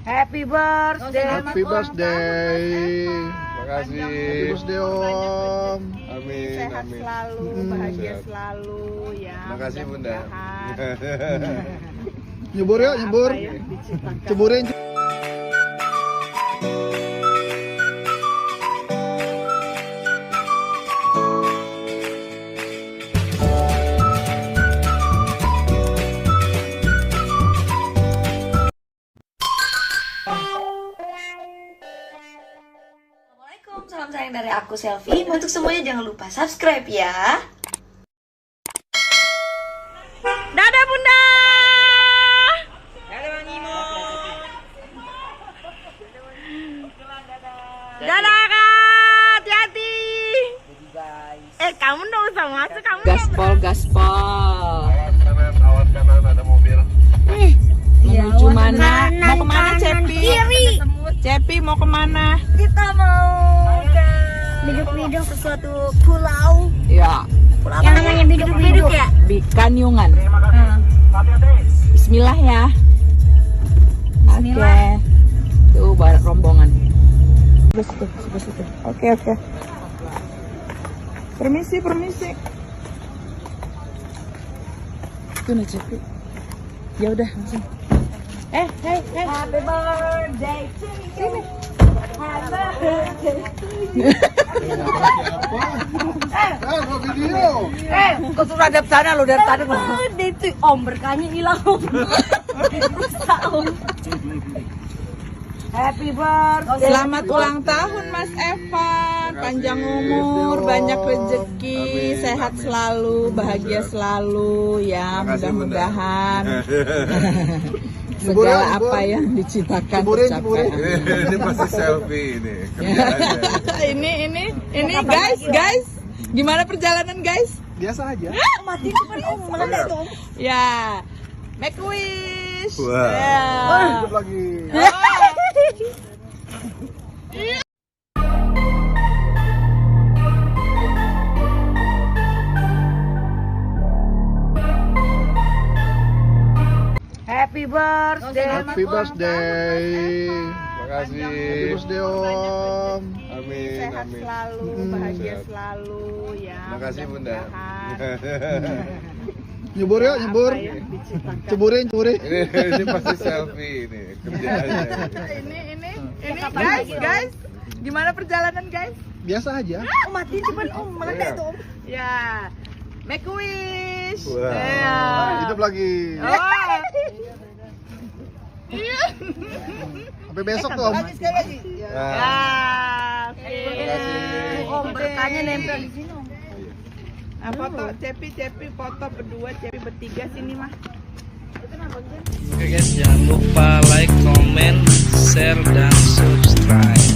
Happy birthday. Happy birthday. Makasih. Happy birthday Om. Amin, Sehat amin. selalu, bahagia Sehat. selalu ya. Makasih Bunda. Nyebur yuk, nyebur. Apa yang diciptakan. Ceburin. Assalamualaikum, salam sayang dari aku Selfie. Untuk semuanya jangan lupa subscribe ya. Dadah Bunda. Dadah Bang Imo. Dadah Kak, hati-hati. Kamu dong usah masuk kamu. Gaspol, gaspol. Awas kanan ada mobil. Menuju mana? Mau kemana, Cepi? Kiri. Cepi mau kemana? Kita mau ke biduk-biduk sesuatu pulau. Ya, Yang namanya biduk-biduk ya? Kanyungan. Bismillah ya. Oke. Tuh barat rombongan. Sebelah situ. Oke. Permisi. Tuh nih Cepi. Ya udah langsung. Hey. Happy birthday to you. Happy birthday to you. Mau video. Kau sudah ada sana lo dari tadi. Birthday to you. Om berkahnya hilang om. Om. Happy birthday. Selamat ulang tahun Mas Evan. Panjang umur, banyak rezeki, Amin, sehat amin. selalu, bahagia selalu ya. Makasih, Bunda. Mudah-mudahan Nyebur yuk, segala nyebur. apa yang diciptakan Ceburin. tercapai. Ini pasti selfie ini. Kerjaannya. ini guys. Gimana perjalanan guys? Biasa aja. Mati depan om. Mana itu om? Ya, make a wish. Wah. Ya. Hidup lagi. Happy birthday. Happy birthday. Makasih. Happy birthday Om. Amin, Sehat amin. selalu, bahagia Sehat. selalu ya. Makasih Bunda. Mudah-mudahan Nyebur yuk, nyebur. apa yang diciptakan. Ceburin. Ini pasti selfie ini. Kerjaannya. Ini guys. Gimana perjalanan guys? Biasa aja. Mati depan om. Mana itu om? Ya, make a wish. Wah. Ya. Hidup lagi. Sampai besok tuh Om. Nah, Ya. makasih. Om berkahnya nempel di sini om. Nah, foto Cepi foto berdua, Cepi bertiga sini mah. Oke guys, jangan lupa like, comment, share, dan subscribe.